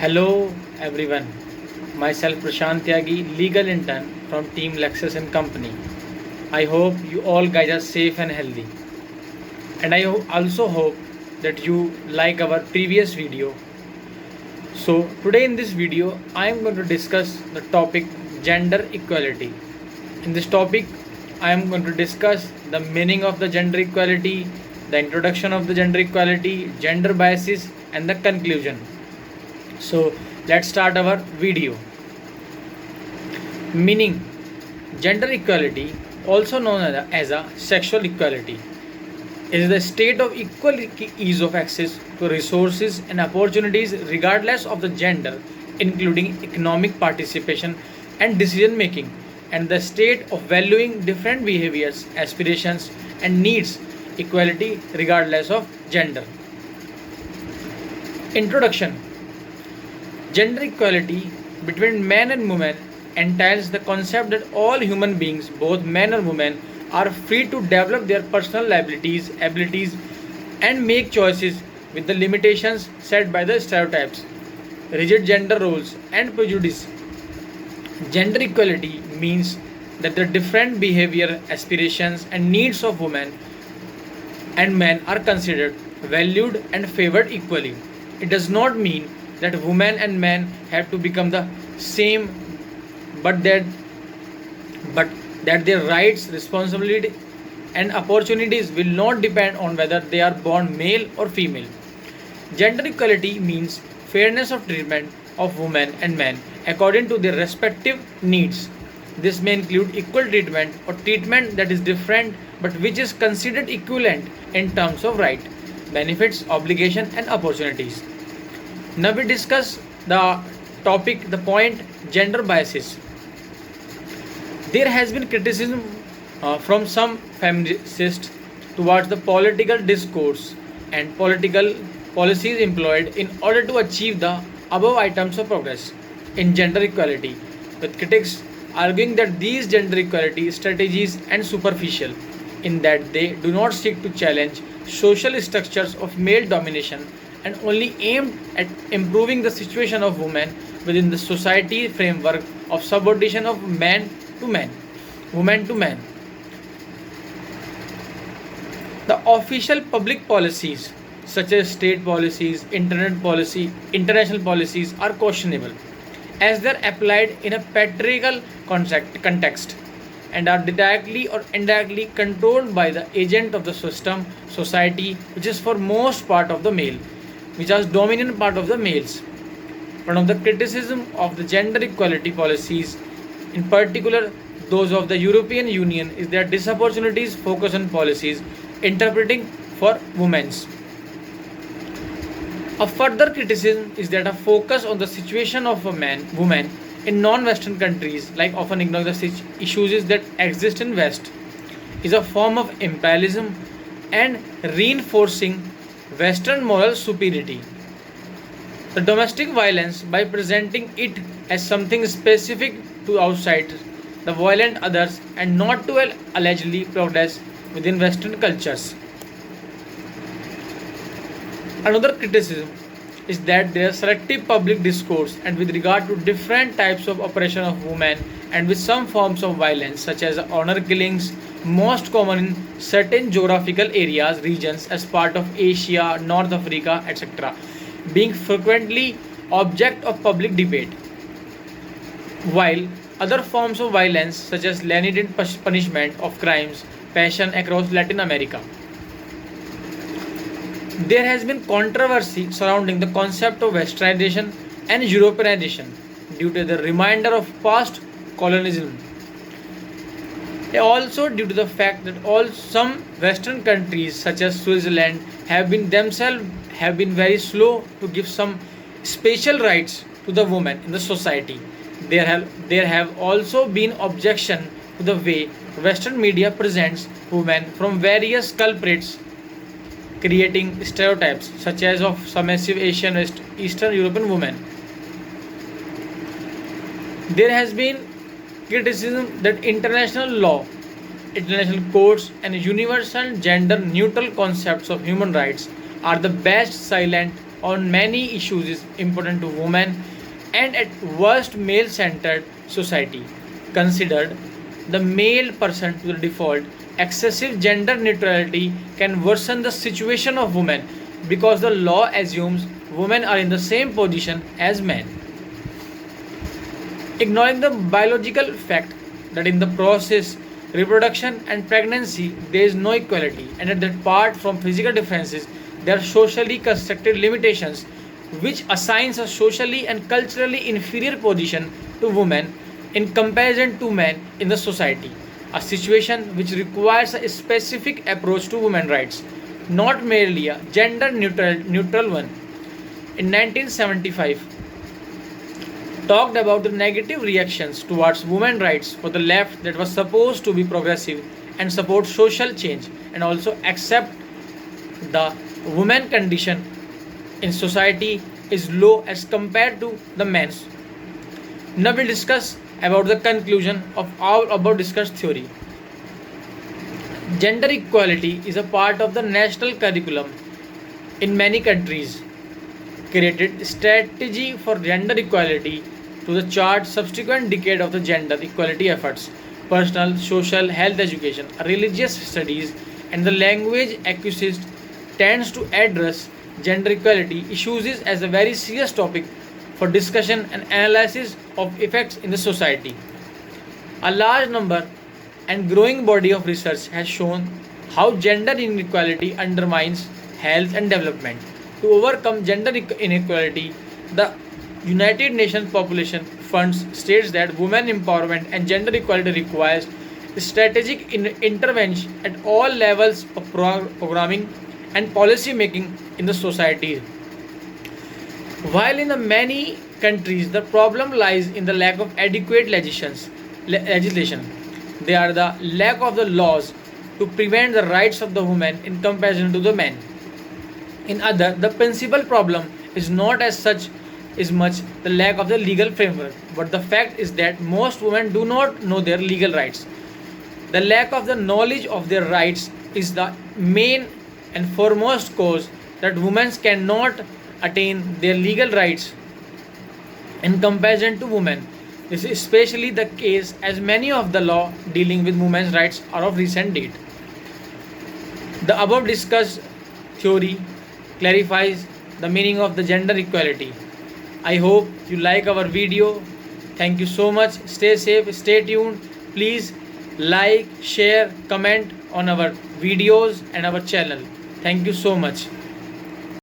Hello everyone, myself Prashant Tyagi, legal intern from Team Lexus and Company. I hope you all guys are safe and healthy. And also hope that you like our previous video. So today in this video, I am going to discuss the topic gender equality. In this topic, I am going to discuss the meaning of the gender equality, the introduction of the gender equality, gender biases, and the conclusion. So let's start our video. Meaning gender equality, also known as a sexual equality, is the state of equal ease of access to resources and opportunities regardless of the gender, including economic participation and decision making, and the state of valuing different behaviors, aspirations, and needs equality regardless of gender. Introduction. Gender equality between men and women entails the concept that all human beings, both men and women, are free to develop their personal abilities, and make choices with the limitations set by the stereotypes, rigid gender roles, and prejudice. Gender equality means that the different behavior, aspirations, and needs of women and men are considered, valued, and favored equally. It does not mean that women and men have to become the same, but but that their rights, responsibility, and opportunities will not depend on whether they are born male or female. Gender equality means fairness of treatment of women and men according to their respective needs. This may include equal treatment or treatment that is different but which is considered equivalent in terms of right, benefits, obligation, and opportunities. Now we discuss the topic, the point gender biases. There has been criticism from some feminists towards the political discourse and political policies employed in order to achieve the above items of progress in gender equality, with critics arguing that these gender equality strategies are superficial in that they do not seek to challenge social structures of male domination and only aimed at improving the situation of women within the society framework of subordination of man to man, woman to man. The official public policies, such as state policies, international policies, are questionable as they are applied in a patriarchal context and are directly or indirectly controlled by the agent of the system, society, which is for most part of the male, which is dominant part of the males. One of the criticism of the gender equality policies, in particular those of the European Union, is their disopportunities focus on policies interpreting for women's. A further criticism is that a focus on the situation of a woman in non-Western countries, like often ignore the issues that exist in West, is a form of imperialism and reinforcing Western moral superiority. The domestic violence, by presenting it as something specific to outside the violent others and not to allegedly progress within Western cultures. Another criticism is that there is selective public discourse and with regard to different types of oppression of women and with some forms of violence such as honor killings, most common in certain geographical areas, regions as part of Asia, North Africa, etc., being frequently object of public debate, while other forms of violence such as lenient punishment of crimes passion across Latin America. There has been controversy surrounding the concept of westernization and Europeanization due to the reminder of past colonialism. Also due to the fact that all some Western countries such as Switzerland have been themselves have been very slow to give some special rights to the woman in the society. There have also been objection to the way Western media presents women from various culprits, creating stereotypes such as of submissive Asian Eastern European women. There has been criticism that international law, international courts, and universal gender neutral concepts of human rights are the best silent on many issues is important to women and at worst male-centered society. Considered the male person to the default, excessive gender neutrality can worsen the situation of women because the law assumes women are in the same position as men. Ignoring the biological fact that in the process, reproduction and pregnancy there is no equality, and that apart from physical differences, there are socially constructed limitations which assigns a socially and culturally inferior position to women in comparison to men in the society. A situation which requires a specific approach to women's rights, not merely a gender neutral one. In 1975, talked about the negative reactions towards women's rights for the left that was supposed to be progressive and support social change and also accept the women condition in society is low as compared to the men's. Now we'll discuss about the conclusion of our above discussed theory. Gender equality is a part of the national curriculum in many countries. Created strategy for gender equality to the chart subsequent decade of the gender equality efforts, personal, social, health education, religious studies, and the language acquisition tends to address gender equality issues as a very serious topic for discussion and analysis of effects in the society. A large number and growing body of research has shown how gender inequality undermines health and development. To overcome gender inequality, the United Nations Population Funds states that women empowerment and gender equality requires strategic intervention at all levels of programming and policy making in the society. While in the many countries the problem lies in the lack of adequate legislation, they are the lack of the laws to prevent the rights of the women in comparison to the men. In other, the principal problem is not as such is much the lack of the legal framework, but the fact is that most women do not know their legal rights. The lack of the knowledge of their rights is the main and foremost cause that women cannot attain their legal rights in comparison to women. This is especially the case as many of the law dealing with women's rights are of recent date. The above discussed theory clarifies the meaning of the gender equality. I hope you like our video. Thank you so much. Stay safe, stay tuned. Please like, share, comment on our videos and our channel. Thank you so much.